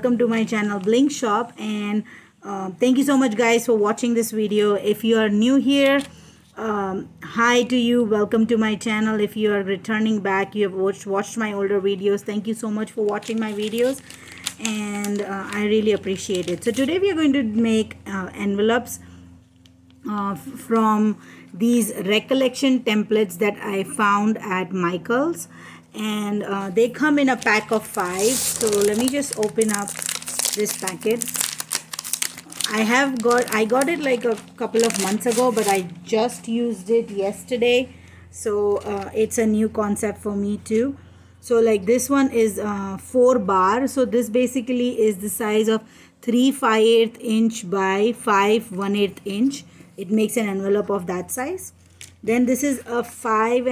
welcome to my channel Blink Shop. And thank you so much guys for watching this video. If you are new here, hi to you, welcome to my channel. If you are returning back, you have watched my older videos, thank you so much for watching my videos, and I really appreciate it. So today we are going to make envelopes from these recollection templates that I found at Michael's, and they come in a pack of 5. So let me just open up this packet. I got it like a couple of months ago, but I just used it yesterday, so it's a new concept for me too. So like this one is 4 bar, so this basically is the size of 3/5 inch by 5/1/8 inch. It makes an envelope of that size. Then this is a 5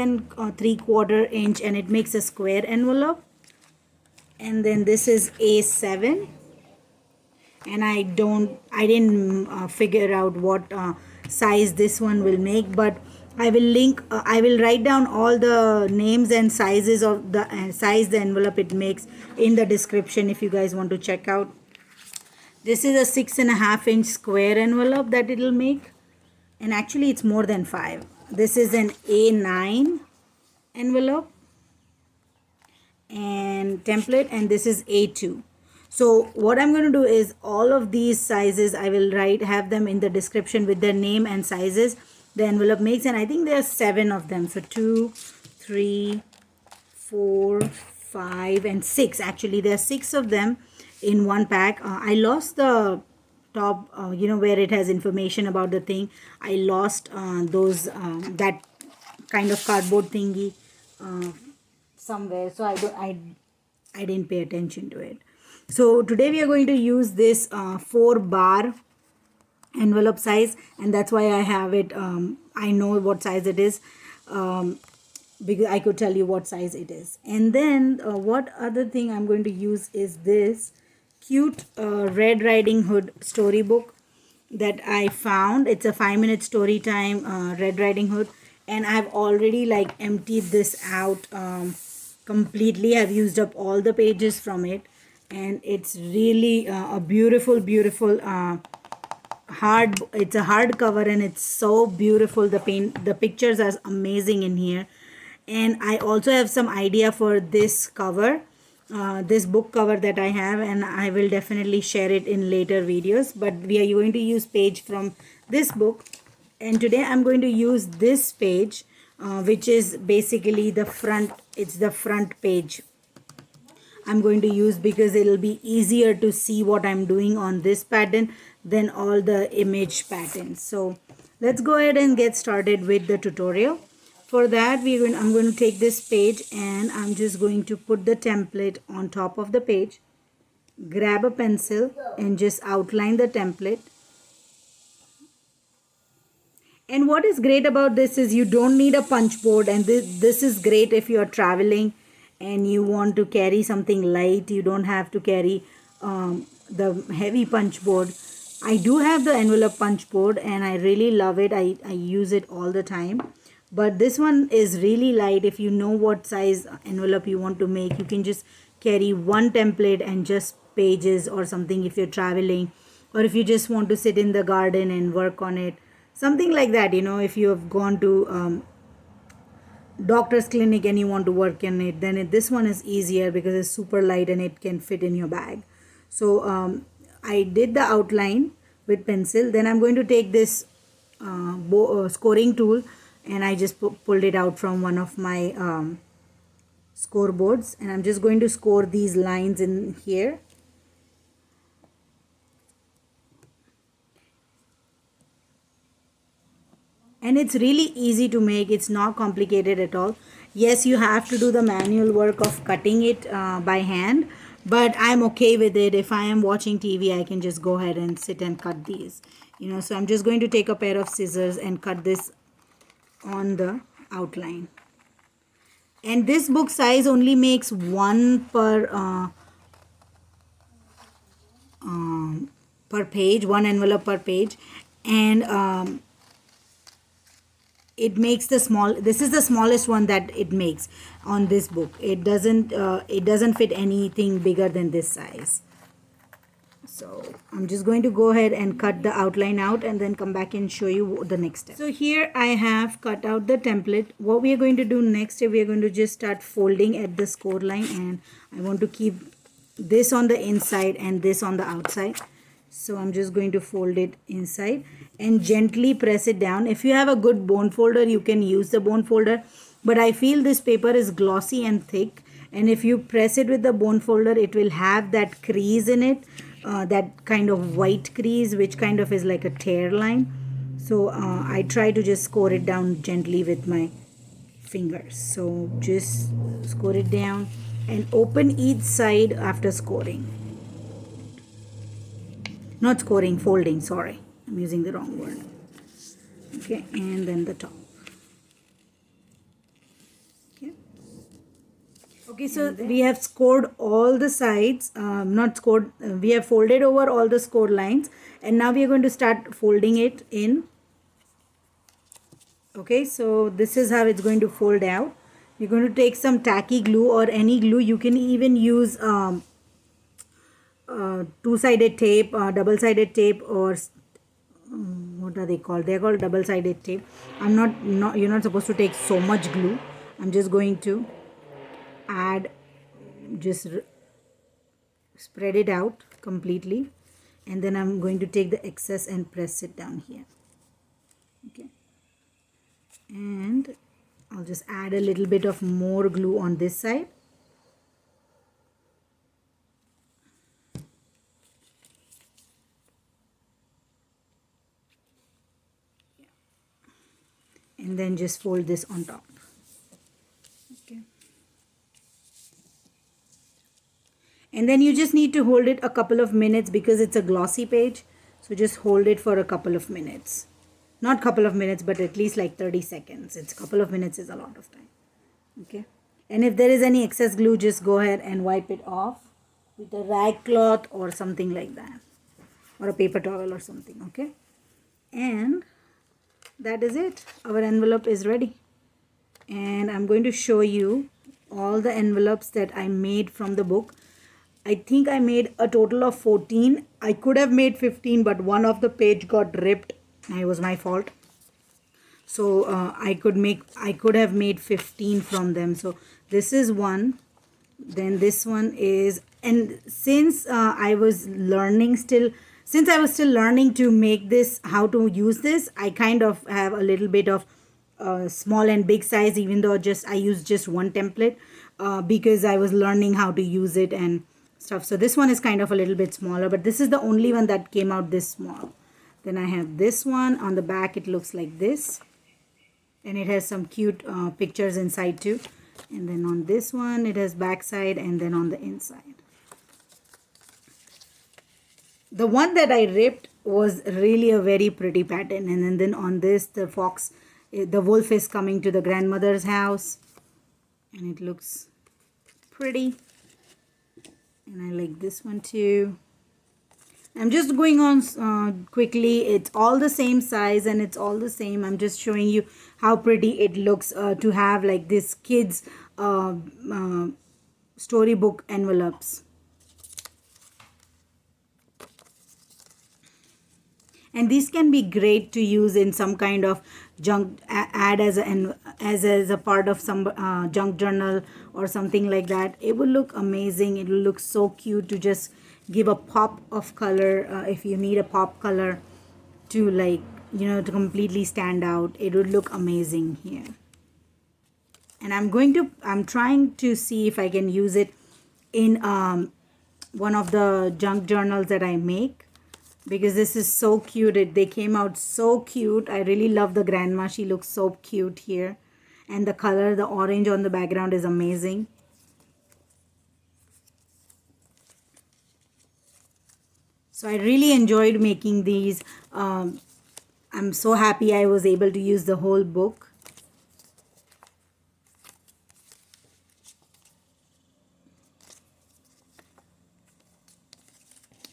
3/4 inch, and it makes a square envelope. And then this is A7, and I didn't figure out what size this one will make, but I will write down all the names and sizes of the size the envelope it makes in the description if you guys want to check out. This is a 6.5 inch square envelope that it'll make, and actually it's more than 5. This is an A9 envelope and template, and this is A2. So what I'm going to do is all of these sizes I will have them in the description with their name and sizes the envelope makes, and I think there are 7 of them. So 2, 3, 4, 5 and 6. Actually there are 6 of them in one pack. I lost the top, where it has information about the thing. I lost those that kind of cardboard thingy somewhere, so I didn't pay attention to it. So today we are going to use this 4 bar envelope size, and that's why I have it. I know what size it is because I could tell you what size it is. And then what other thing I'm going to use is this cute Red Riding Hood storybook that I found. It's a 5-minute story time Red Riding Hood, and I've already like emptied this out completely. I've used up all the pages from it, and it's really a beautiful it's a hardcover, and it's so beautiful. The pictures are amazing in here. And I also have some idea for this cover, this book cover that I have, and I will definitely share it in later videos. But we are going to use page from this book, and today I'm going to use this page, which is basically the front. It's the front page I'm going to use because it'll be easier to see what I'm doing on this pattern than all the image patterns. So let's go ahead and get started with the tutorial. For that I'm going to take this page, and I'm just going to put the template on top of the page, grab a pencil and just outline the template. And what is great about this is you don't need a punch board, and this is great if you are traveling and you want to carry something light. You don't have to carry the heavy punch board. I do have the envelope punch board, and I really love it. I use it all the time. But this one is really light. If you know what size envelope you want to make, you can just carry one template and just pages or something if you're traveling, or if you just want to sit in the garden and work on it, something like that. If you have gone to doctor's clinic and you want to work in it, then this one is easier because it's super light and it can fit in your bag. So I did the outline with pencil. Then I'm going to take this scoring tool, and I just pulled it out from one of my scoreboards, and I'm just going to score these lines in here. And it's really easy to make. It's not complicated at all. Yes, you have to do the manual work of cutting it by hand, but I'm okay with it. If I am watching TV, I can just go ahead and sit and cut these. So I'm just going to take a pair of scissors and cut this on the outline. And this book size only makes 1 per page, 1 envelope per page, and it makes this is the smallest one that it makes on this book. It doesn't fit anything bigger than this size. So I'm just going to go ahead and cut the outline out and then come back and show you the next step. So here I have cut out the template. What we are going to do next is we are going to just start folding at the score line, and I want to keep this on the inside and this on the outside. So I'm just going to fold it inside and gently press it down. If you have a good bone folder, you can use the bone folder, but I feel this paper is glossy and thick, and if you press it with the bone folder, it will have that crease in it, that kind of white crease which kind of is like a tear line. So I try to just score it down gently with my fingers. So just score it down and open each side after scoring. Not scoring, folding, sorry. I'm using the wrong word. Okay, and then the top. Okay. Okay, so we have scored all the sides, not scored, we have folded over all the scored lines, and now we are going to start folding it in. Okay, so this is how it's going to fold out. You're going to take some tacky glue or any glue. You can even use two-sided tape, double-sided tape, or what are they called? They're called double-sided tape. You're not supposed to take so much glue. I'm just going to add, just spread it out completely, and then I'm going to take the excess and press it down here. Okay, and I'll just add a little bit of more glue on this side. And then just fold this on top. Okay. And then you just need to hold it a couple of minutes because it's a glossy page. So just hold it for a couple of minutes. Not couple of minutes, but at least like 30 seconds. It's a couple of minutes is a lot of time. Okay. And if there is any excess glue, just go ahead and wipe it off with a rag cloth or something like that. Or a paper towel or something. Okay. And that is it. Our envelope is ready. And I'm going to show you all the envelopes that I made from the book. I think I made a total of 14. I could have made 15, but one of the page got ripped. It was my fault. So I could have made 15 from them. So this is one. Then this one is, and since I was still learning to make this, how to use this, I kind of have a little bit of small and big size, even though I used just one template because I was learning how to use it and stuff. So this one is kind of a little bit smaller, but this is the only one that came out this small. Then I have this one. On the back it looks like this, and it has some cute pictures inside too. And then on this one it has backside, and then on the inside. The one that I ripped was really a very pretty pattern. And then on this, the wolf is coming to the grandmother's house, and it looks pretty. And I like this one too. I'm just going on quickly. It's all the same size and it's all the same. I'm just showing you how pretty it looks to have like this kids storybook envelopes. And these can be great to use in some kind of junk ad as a part of some junk journal or something like that. It will look amazing. It will look so cute to just give a pop of color. If you need a pop color to to completely stand out, it would look amazing here. And I'm trying to see if I can use it in one of the junk journals that I make, because this is so cute. They came out so cute. I really love the grandma. She looks so cute here. And the color, the orange on the background is amazing. So I really enjoyed making these. I'm so happy I was able to use the whole book.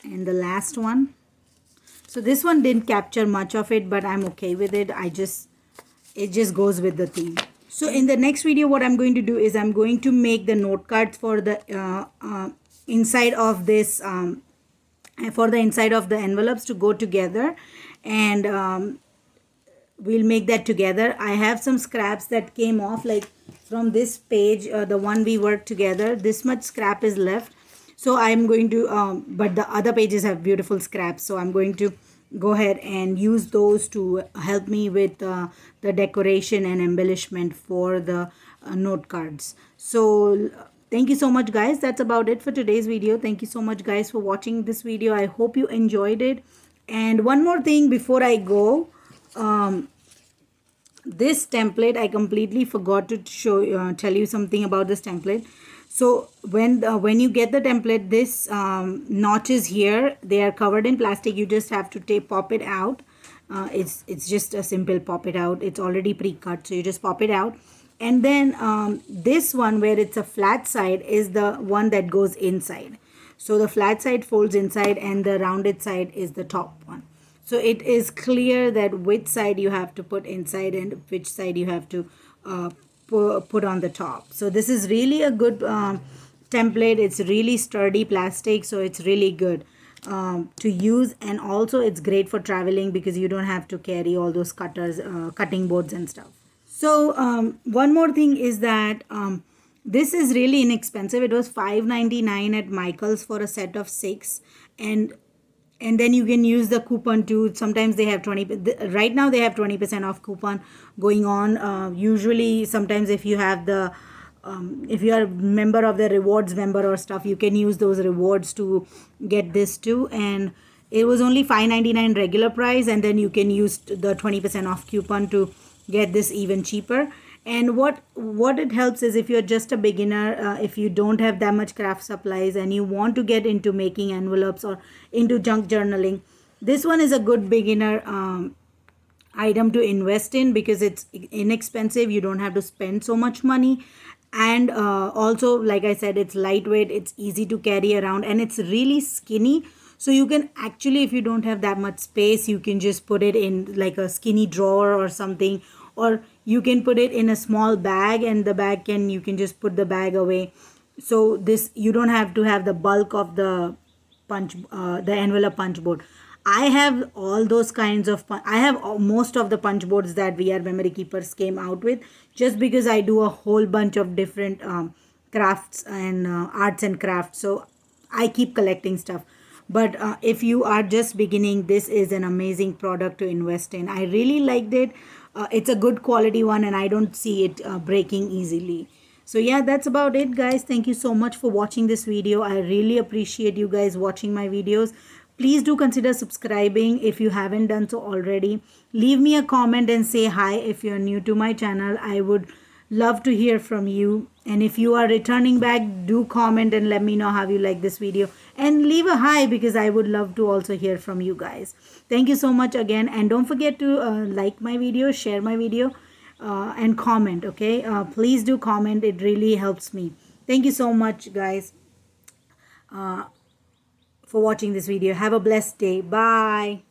And the last one. So this one didn't capture much of it, but I'm okay with it. It just goes with the theme. So in the next video, what I'm going to do is I'm going to make the note cards for the inside of this for the inside of the envelopes to go together, and we'll make that together. I have some scraps that came off, like from this page, the one we worked together, this much scrap is left. So I'm going to but the other pages have beautiful scraps, so I'm going to go ahead and use those to help me with the decoration and embellishment for the note cards. So thank you so much, guys. That's about it for today's video. Thank you so much, guys, for watching this video. I hope you enjoyed it. And one more thing before I go, this template, I completely forgot to show tell you something about this template. So when you get the template, this notches here, they are covered in plastic. You just have to pop it out. It's just a simple pop it out. It's already pre-cut, so you just pop it out. And then this one where it's a flat side is the one that goes inside. So the flat side folds inside and the rounded side is the top one. So it is clear that which side you have to put inside and which side you have to put on the top. So this is really a good template. It's really sturdy plastic, so it's really good to use, and also it's great for traveling because you don't have to carry all those cutters, cutting boards and stuff. So one more thing is that this is really inexpensive. It was $5.99 at Michael's for a set of 6, and then you can use the coupon too. Sometimes they have 20, right now they have 20% off coupon going on. Usually sometimes if you have the if you are a member of the rewards member or stuff, you can use those rewards to get this too. And it was only $5.99 regular price, and then you can use the 20% off coupon to get this even cheaper. And what it helps is, if you're just a beginner, if you don't have that much craft supplies and you want to get into making envelopes or into junk journaling, this one is a good beginner item to invest in because it's inexpensive. You don't have to spend so much money, and also, like I said, it's lightweight, it's easy to carry around, and it's really skinny. So you can actually, if you don't have that much space, you can just put it in like a skinny drawer or something, or you can put it in a small bag, and the bag you can just put the bag away. So this, you don't have to have the bulk of the the envelope punch board. I have all those kinds of I have most of the punch boards that We Are Memory Keepers came out with, just because I do a whole bunch of different crafts and arts and crafts. So I keep collecting stuff. But if you are just beginning, this is an amazing product to invest in. I really liked it. It's a good quality one, and I don't see it breaking easily. So yeah, that's about it, guys. Thank you so much for watching this video. I really appreciate you guys watching my videos. Please do consider subscribing if you haven't done so already. Leave me a comment and say hi if you're new to my channel. I would love to hear from you. And if you are returning back, do comment and let me know how you like this video, and leave a hi because I would love to also hear from you guys. Thank you so much again, and don't forget to like my video, share my video, and comment. Okay, please do comment. It really helps me. Thank you so much, guys, for watching this video. Have a blessed day. Bye.